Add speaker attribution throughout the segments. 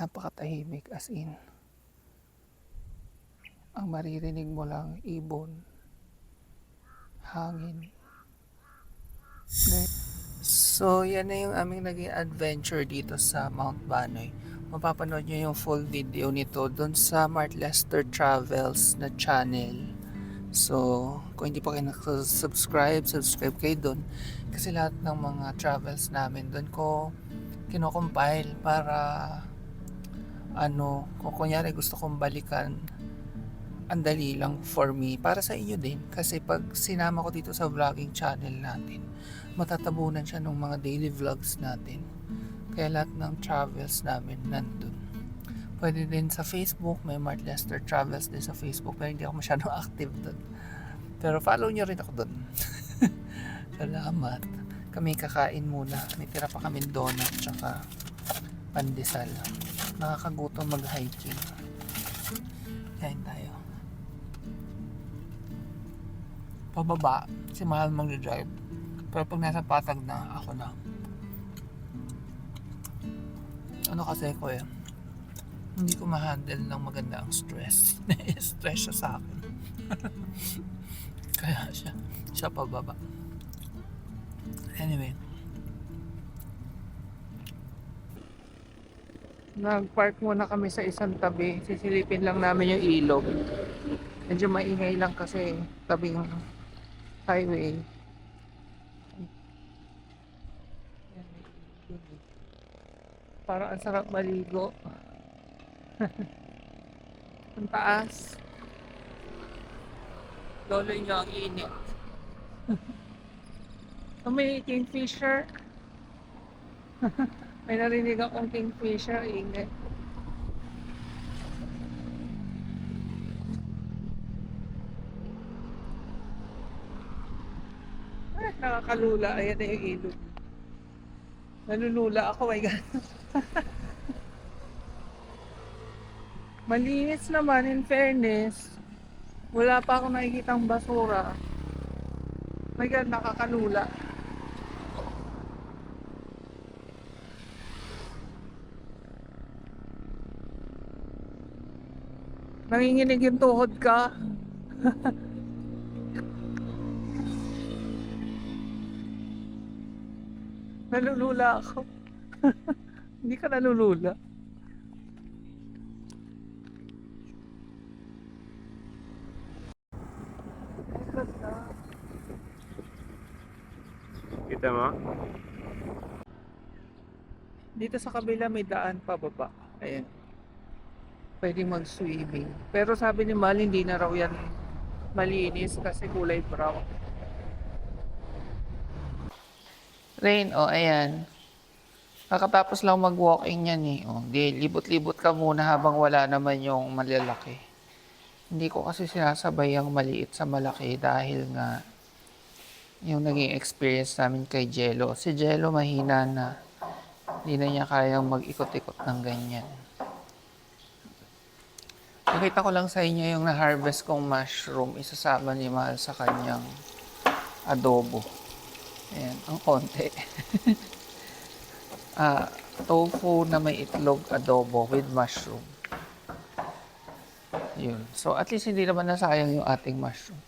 Speaker 1: Napakatahimik as in. Ang maririnig mo lang ibon, hangin. So, yan na yung aming naging adventure dito sa Mount Banoy. Mapapanood nyo yung full video nito dun sa Mart Lester Travels na channel. So, kung hindi pa kayo subscribe kayo dun. Kasi lahat ng mga travels namin dun ko kinocompile para kung kunyari gusto kong balikan, ang dali lang for me, para sa inyo din. Kasi pag sinama ko dito sa vlogging channel natin, matatabunan siya ng mga daily vlogs natin. Kaya lahat ng travels namin nandun. Pwede din sa Facebook, may Mart Lester Travels din sa Facebook, pero hindi ako masyadong active dun. Pero follow nyo rin ako dun. Salamat. Kami kakain muna. May tira pa kami donut tsaka pandesal. Nakakagutom mag-hiking. Kain tayo. Pababa, si Mahal mag-drive. Pero pag nasa patag na, ako na. Ano kasi ko hindi ko ma-handle ng maganda ang stress. Stress siya sa akin. Kaya siya pababa. Anyway. Nag-park muna kami sa isang tabi. Sisilipin lang namin yung ilog. Medyo maingay lang kasi tabing highway. Parang ang sarap maligo. Ang taas. Lolo nyo ang init. May kingfisher. May narinig akong kingfisher. Ingat. Nakakalula. Ayan na yung ilog. Nalulula ako. My God. Malinis naman, in fairness. Wala pa akong nakikitang basura. My God, nakakalula. Nanginginig yung tuhod ka. Nalulula ako. Hindi ka nalulula.
Speaker 2: Kita mo?
Speaker 1: Dito sa kabila may daan pababa. Ayan. Pwede mag-swimming. Pero sabi ni Mal, hindi na raw yan malinis kasi kulay brown. Rain, ayan. Kakatapos lang mag-walking yan di libot-libot ka muna habang wala naman yung malalaki. Hindi ko kasi sinasabay ang maliit sa malaki dahil nga yung naging experience namin kay Jello. Si Jello mahina na. Hindi na niya kayang mag-ikot-ikot ng ganyan. Nakita ko lang sa inyo yung na-harvest kong mushroom. Isasama ni Mahal sa kanyang adobo. Ayan, ang konti. Tofu na may itlog adobo with mushroom. Yun. So, at least hindi naman nasayang yung ating mushroom.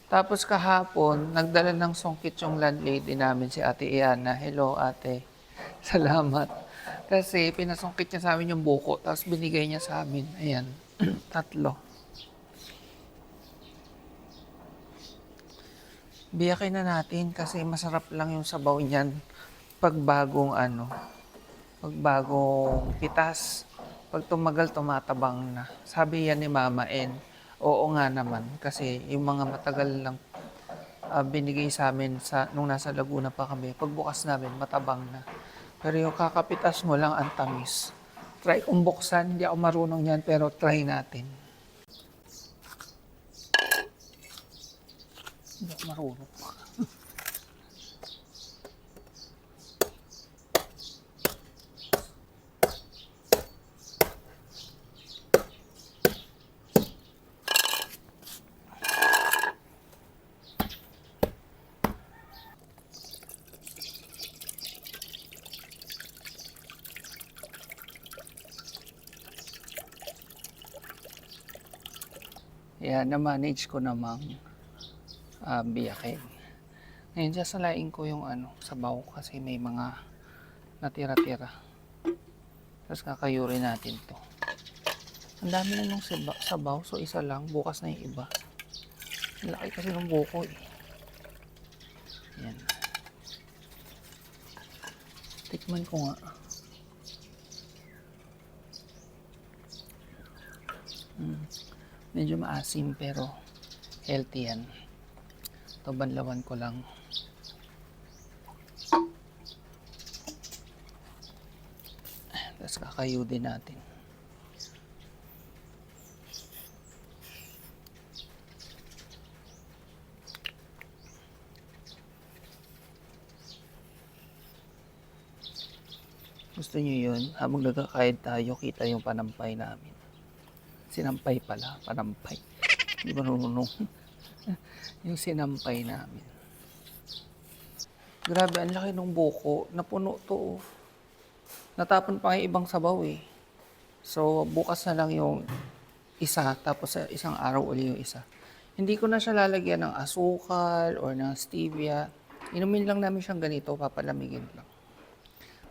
Speaker 1: Tapos kahapon, nagdala ng songkit yung landlady namin, si Ate Iana. Hello, Ate. Salamat. Kasi pinasungkit niya sa amin yung buko, tapos binigay niya sa amin. Ayan, 3. Biyakin na natin kasi masarap lang yung sabaw niyan pag bagong pitas. Pag tumagal, tumatabang na. Sabi yan ni Mama N. Oo nga naman kasi yung mga matagal lang binigay sa amin nung nasa Laguna pa kami. Pagbukas namin, matabang na. Pero yung kakapitas mo lang ang tamis. Try kong buksan. Hindi ako marunong yan pero try natin. Hindi ako marunong. Kaya na-manage ko namang biyakin. Ngayon, sasalain ko yung sabaw kasi may mga natira-tira. Tapos kakayurin natin to. Ang dami na nung sabaw, so isa lang, bukas na yung iba. Ang laki kasi ng buko eh. Yan. Tikman ko nga. Medyo maasim pero healthy yan. Ito banlawan ko lang. Tapos kakayo din natin. Gusto nyo yun? Habang nagkakain tayo, kita yung panampay namin. Sinampay pala, panampay. Hindi ba marunong? Yung sinampay namin. Grabe, ang laki ng buko. Napuno to. Natapon pa yung ibang sabaw eh. So, bukas na lang yung isa, tapos sa isang araw ulit yung isa. Hindi ko na siya lalagyan ng asukal or ng stevia. Inumin lang namin siyang ganito, papalamigin lang.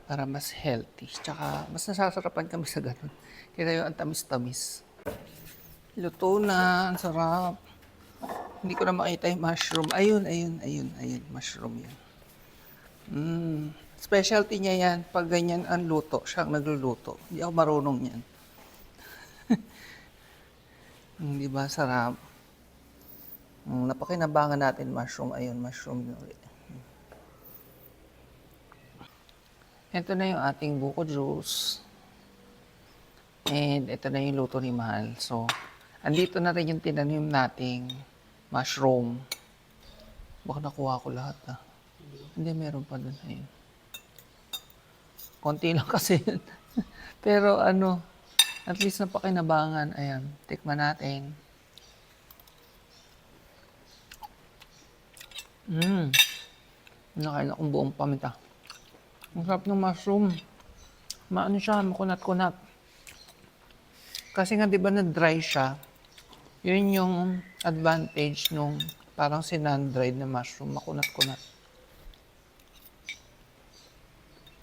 Speaker 1: Para mas healthy. Tsaka, mas nasasarapan kami sa ganun. Kaya yung ang tamis-tamis. Luto na, ang sarap. Hindi ko na makita yung mushroom. Ayun, mushroom yan. Specialty niya yan. Pag ganyan ang luto, siyang nagluluto. Hindi ako marunong yan. Di ba, sarap. Napakinabangan natin mushroom. Ayun, mushroom na ulit. Ito na yung ating buko juice. And ito na yung luto ni Mahal. So, andito na rin yung tinanim nating mushroom. Baka nakuha ko lahat ah. Hindi, meron pa dun. Ayun. Konti lang kasi yun. Pero at least napakinabangan. Ayan, tikman natin. Nakain akong buong paminta. Ang sarap ng mushroom. Maano siya, makunat-kunat. Kasi nga, di ba na-dry siya? Yun yung advantage nung parang sinan-dried na mushroom. Makunat-kunat.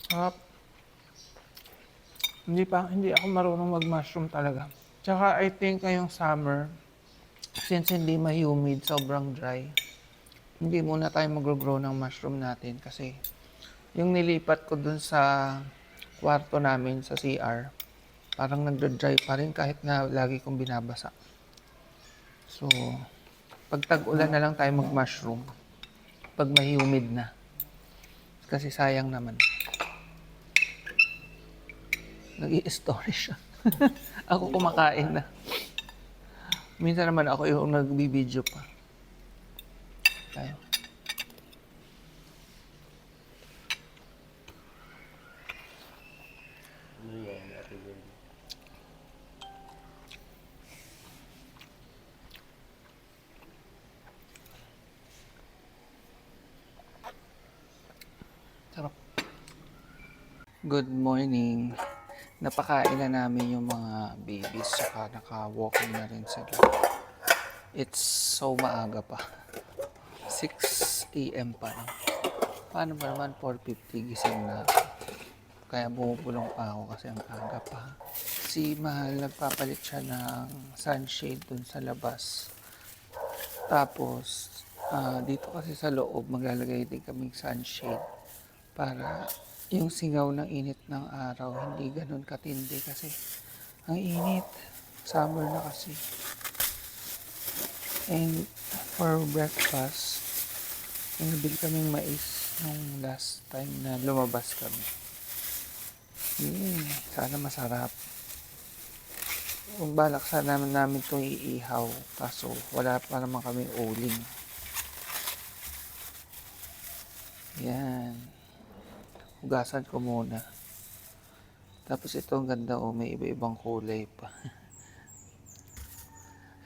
Speaker 1: Sarap. Hindi ako marunong mag-mushroom talaga. Tsaka I think ngayong summer, since hindi ma-humid, sobrang dry, hindi muna tayo mag-grow ng mushroom natin kasi yung nilipat ko dun sa kwarto namin sa CR, parang nagda-dry pa rin kahit na lagi kong binabasa. So, pag tag-ulan na lang tayo mag-mushroom. Pag may humid na. Kasi sayang naman. Nag-i-story siya. Ako kumakain na. Minsan naman ako yung nagbibideo pa. Tayo. Sarap. Good morning. Napakain na namin yung mga babies saka naka-walking na rin sila. It's so maaga pa. 6 a.m. pa rin. Paano ba naman 4:50 gising na ako? Kaya bumubulong pa ako kasi ang aga pa. Si Mahal nagpapalit siya ng sunshade dun sa labas. Tapos dito kasi sa loob maglalagay din kaming sunshade para yung singaw ng init ng araw hindi ganun katindi kasi ang init. Summer na kasi. And for breakfast, nabili kaming mais nung last time na lumabas kami. Sana masarap. Balak sana namin itong iihaw kaso wala pa naman kami uling. Yan. Hugasan ko muna. Tapos ito ang ganda may iba-ibang kulay pa.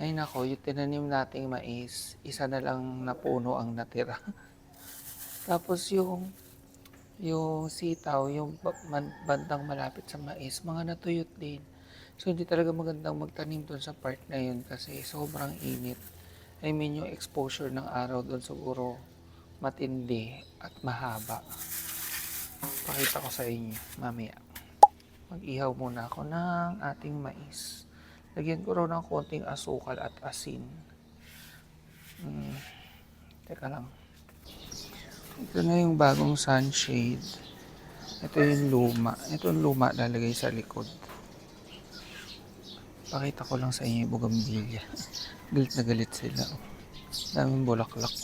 Speaker 1: Ay nako, yung tinanim nating mais, isa na lang na puno ang natira. Tapos yung sitaw, yung bandang malapit sa mais, mga natuyot din. So, hindi talaga magandang magtanim dun sa part na yun kasi sobrang init. I mean, yung exposure ng araw dun siguro matindi at mahaba. Pakita ko sa inyo mamaya. Mag-ihaw muna ako ng ating mais. Lagyan ko raw ng konting asukal at asin. Teka lang. Ito na yung bagong sunshade. Ito yung luma. Ito yung luma lalagay sa likod. Pakita ko lang sa inyo yung bugambilya. Galit na galit sila. Oh. Daming bulaklak.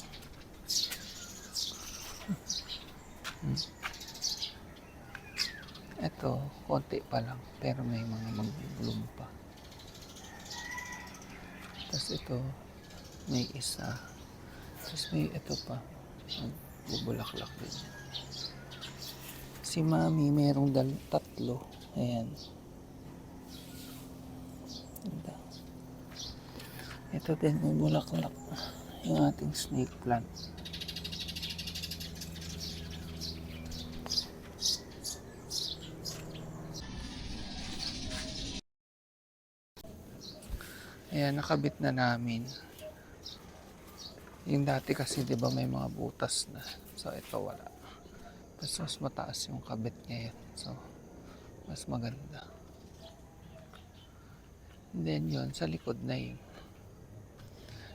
Speaker 1: Ito, konti pa lang. Pero may mga mag-bloom pa. Tapos ito, may isa. Tapos may ito pa. Magbubulaklak din. Si Mami, merong tatlo. Ayan. Ganda. Ito din, may bulaklak. Yung ating snake plant. Ayan, nakabit na namin. Yung dati kasi, di ba, may mga butas na. So, ito wala. Tapos, mas mataas yung kabit ngayon. So, mas maganda. And then, yun, sa likod na yun.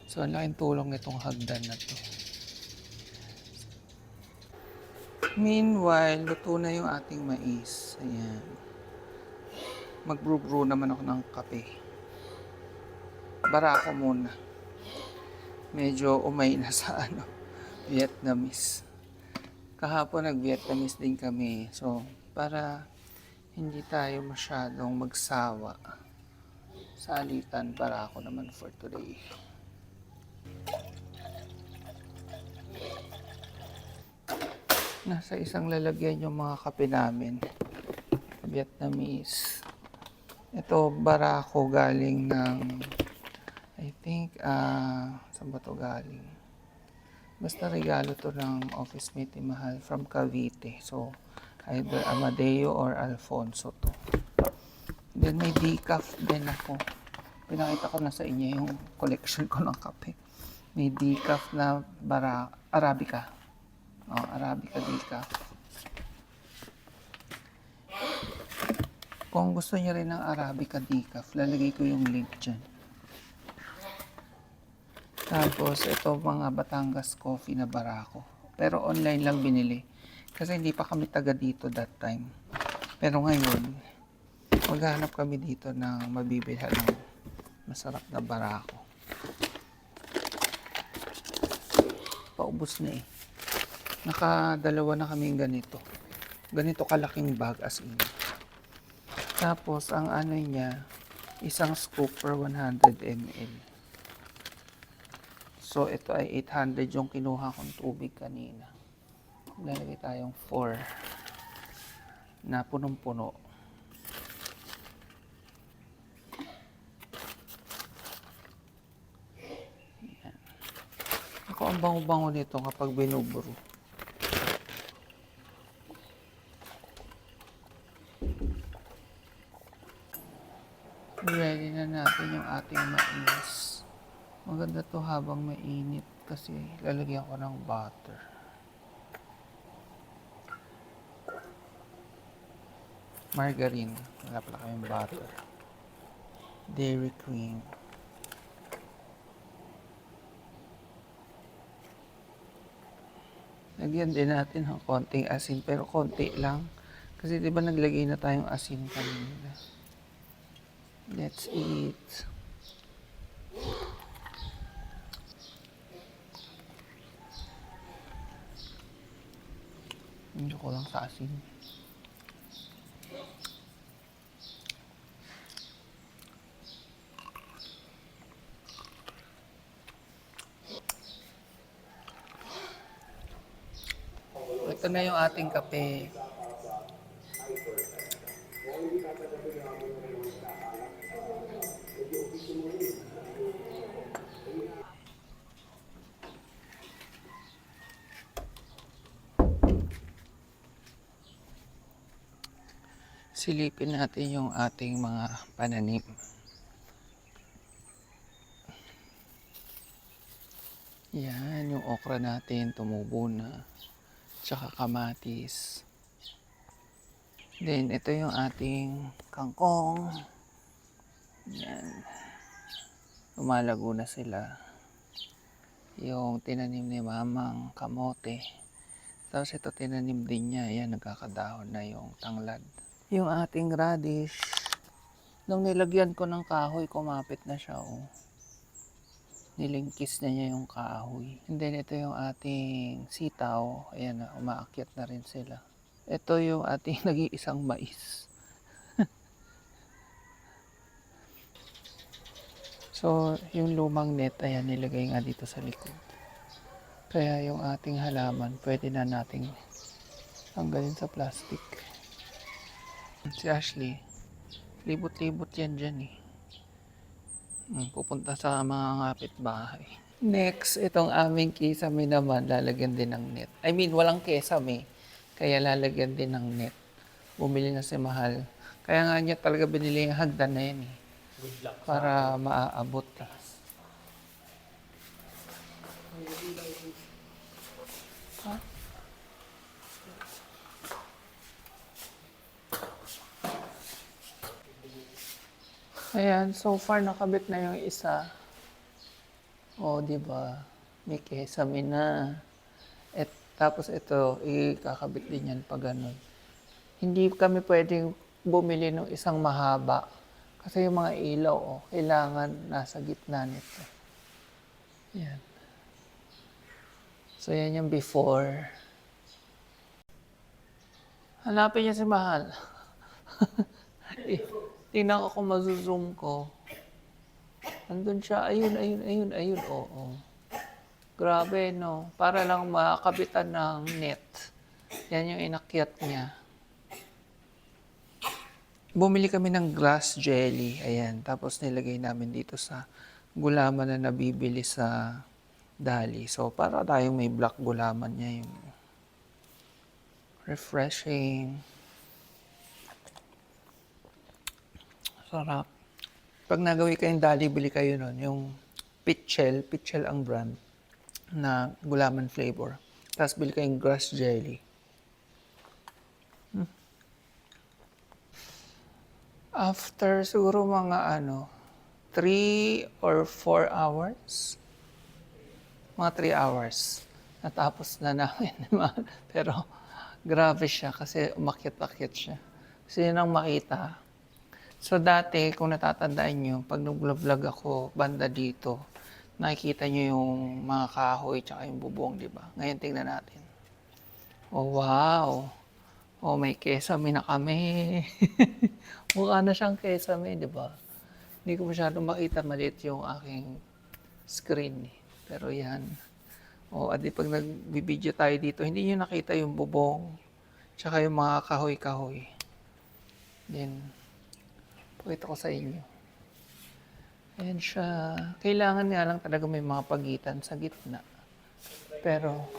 Speaker 1: So, ang laking tulong itong hagdan na to. Meanwhile, luto na yung ating mais. Ayan. Mag-brew naman ako ng kape. Barako muna. Medyo umay na sa Vietnamese. Kahapon nag-Vietnamese din kami. So, para hindi tayo masyadong magsawa sa alitan, barako naman for today. Nasa isang lalagyan yung mga kape namin. Vietnamese. Ito, barako galing ng I think, saan ba to galing? Basta regalo to ng office mate ni Mahal from Cavite. So, either Amadeo or Alfonso to. Then may decaf din ako. Pinakita ko na sa inyo yung collection ko ng kape. May decaf na Arabica. Oh, Arabica decaf. Kung gusto niyo rin ng Arabica decaf, lalagay ko yung link dyan. Tapos, ito mga Batangas coffee na barako. Pero online lang binili. Kasi hindi pa kami taga dito that time. Pero ngayon, maghanap kami dito ng mabibilhan ng masarap na barako. Paubos na eh. Nakadalawa na kami ganito. Ganito kalaking bag as in. Tapos, ang ano niya, isang scoop per 100 ml. So, ito ay 800 yung kinuha kong tubig kanina. Lalagay tayong 4 na punong-puno. Yan. Ako, ang bango-bango nito kapag binuburo. Ready na natin yung ating mais. Maganda to habang mainit kasi lalagyan ko ng butter. Margarine. Wala pala kayong butter. Dairy cream. Lagyan din natin ng konting asin pero konti lang. Kasi di ba naglagay na tayong asin kanina. Let's eat. Hindi ko lang sa asin. Ito na yung ating kape. Silipin natin yung ating mga pananim. Yan, yung okra natin tumubo na. Tsaka kamatis. Then, ito yung ating kangkong. Yan. Lumalago na sila. Yung tinanim ni mamang kamote. Tapos ito tinanim din niya. Yan, nagkakadahon na yung tanglad. Yung ating radish. Nung nilagyan ko ng kahoy, kumapit na siya. Oh. Nilingkis na niya yung kahoy. And then ito yung ating sitaw. Ayan na, umaakyat na rin sila. Ito yung ating nag-iisang mais. So, yung lumang net, ayan, nilagay nga dito sa likod. Kaya yung ating halaman, pwede na nating tanggalin sa plastic. Si Ashley, libot-libot yan dyan eh. Pupunta sa mga kapitbahay. Next, itong aming kisame naman, lalagyan din ng net. I mean, walang kesame, kaya lalagyan din ng net. Bumili na si Mahal. Kaya nga niya talaga binili yung hagdan na yan eh. Para maaabot. Ha? Ayan, so far nakabit na yung isa. O, di ba? May kesame na. Tapos ito, ikakabit din yan pag ganun. Hindi kami pwedeng bumili ng isang mahaba. Kasi yung mga ilaw, kailangan nasa gitna nito. Yan. So, yan yung before. Hanapin niya si Mahal. Tingnan ko kung mazuzoom ko. Andun siya. Ayun. Oo. Grabe, no? Para lang makabitan ng net. Yan yung inakyat niya. Bumili kami ng grass jelly. Ayan. Tapos nilagay namin dito sa gulaman na nabibili sa Dali. So, para tayong may black gulaman niya yung refreshing. Sarap. Pag nagawi kayong Dali, bili kayo nun. Yung Pitchel ang brand na gulaman flavor. Tapos bili kayong grass jelly. After siguro mga 3 or 4 hours. Mga 3 hours. Natapos na namin. Pero grabe siya kasi umakyat-akyat siya. Gusto niyo nang makita. So dati, kung natatandaan nyo, pag nag-vlog ako banda dito, nakikita nyo yung mga kahoy tsaka yung bubong, di ba? Ngayon tingnan natin. Oh, wow! Oh, may kesame na kami. Mukha na siyang kesame, di ba? Hindi ko masyadong makita, maliit yung aking screen. Pero yan. O, adi pag nagbibideo tayo dito, hindi nyo nakita yung bubong, tsaka yung mga kahoy-kahoy. Then, pakita ko sa inyo. Ayan siya. Kailangan nga lang talaga may mga pagitan sa gitna. Pero,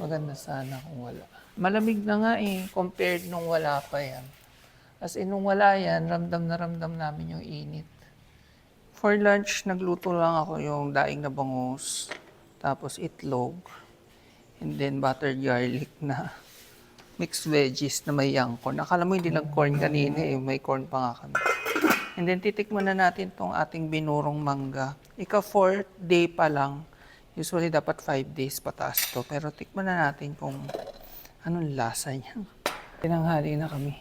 Speaker 1: maganda sana kung wala. Malamig na nga compared nung wala pa yan. As in, nung wala yan, ramdam na ramdam namin yung init. For lunch, nagluto lang ako yung daing na bangus, tapos itlog, and then buttered garlic na mixed veggies na may yangkon. Akala mo hindi lang corn kanina may corn pa nga kami. And then titikman na natin tong ating binurong mangga. Ika 4th day pa lang. Usually dapat 5 days pataas to. Pero tikman na natin kung anong lasa niya. Tinanghali na kami.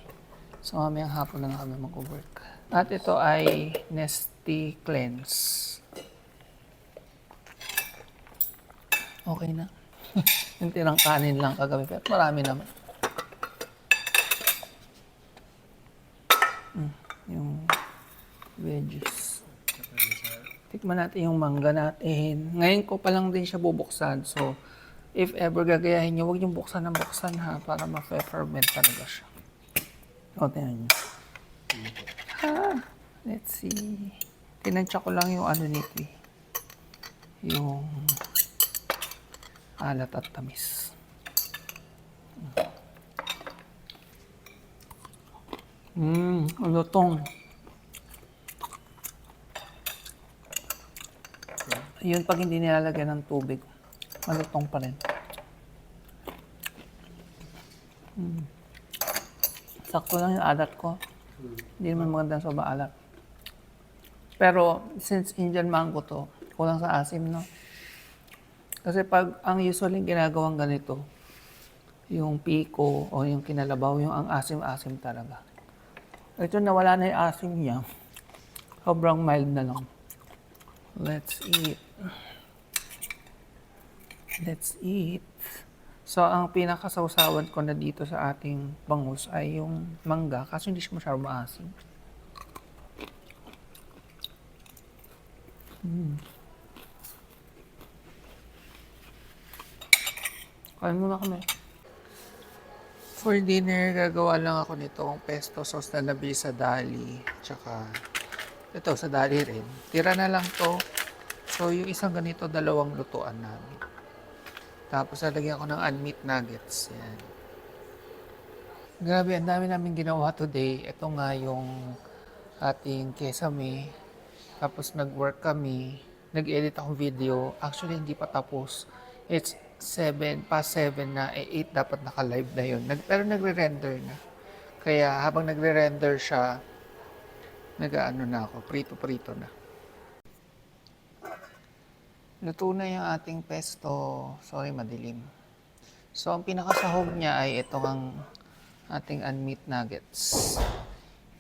Speaker 1: So mamayang hapon na kami mag-work. At ito ay Nesty Cleanse. Okay na. Yung tirang kanin lang kagabi. Pero marami naman. Yung veggies. Tikman natin yung mangga natin. Ngayon ko pa lang din siya bubuksan. So, if ever gagayahin nyo, huwag nyo buksan ng buksan ha. Para ma-ferment talaga siya. O, tingnan nyo. Let's see. Tinansya ko lang yung nito eh. Yung alat at tamis. Lutong. Yun pag hindi nilalagyan ng tubig, malutong pa rin. Sakto lang yung alat ko. Hindi naman magandang sobrang alat. Pero since Indian mango to, kulang sa asim, no? Kasi pag ang usually ginagawang ganito, yung piko o yung kinalabaw, yung ang asim-asim talaga. Ito nawala na yung asim niya. Sobrang mild na lang. Let's eat. Let's eat. So, ang pinakasawsawan ko na dito sa ating bangus ay yung mangga kasi hindi siya masyadong maasim. Kain muna kami. For dinner, gagawa lang ako nitong pesto sauce na labi sa dali. Tsaka, ito sa dali rin. Tira na lang to. So, yung isang ganito, dalawang lutuan namin. Tapos, lalagyan ko ng unmeat nuggets. Yan. Grabe, ang dami namin ginawa today. Ito nga yung ating kesame. Tapos, nag-work kami. Nag-edit akong video. Actually, hindi pa tapos. It's 7, past 7 na. 8 dapat naka-live na yun. Pero nagre-render na. Kaya, habang nagre-render siya, nag-ano na ako, prito-prito na. Luto na yung ating pesto. Sorry, madilim. So, ang pinakasahog niya ay itong ang ating unmeat nuggets.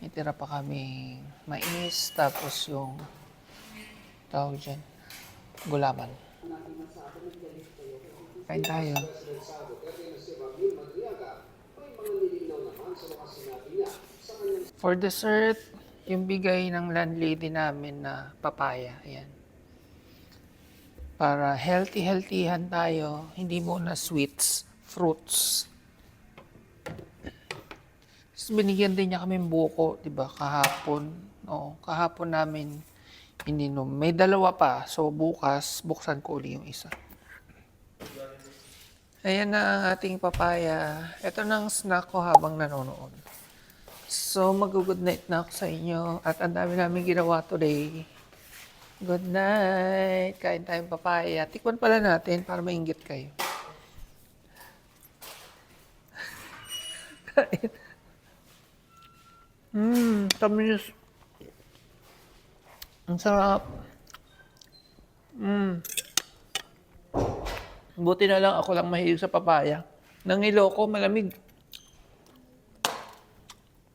Speaker 1: May tira pa kami mais, tapos yung tawag dyan, gulaman. Kain tayo. For dessert, yung bigay ng landlady namin na papaya. Ayan. Para healthy-healthyhan tayo, hindi muna sweets, fruits. Tapos binigyan din niya kami buko, 'di ba? Kahapon. Oo, kahapon namin ininom. May dalawa pa. So bukas, buksan ko uli yung isa. Ayan na ang ating papaya. Ito na ang snack ko habang nanonood. So mag-good night na ako sa inyo. At ang dami namin ginawa today. Good night. Kain tayong papaya. Tikman pala natin para mainggit kayo. Kain. Tamis. Ang sarap. Buti na lang ako lang mahilig sa papaya. Nangilo ko, malamig.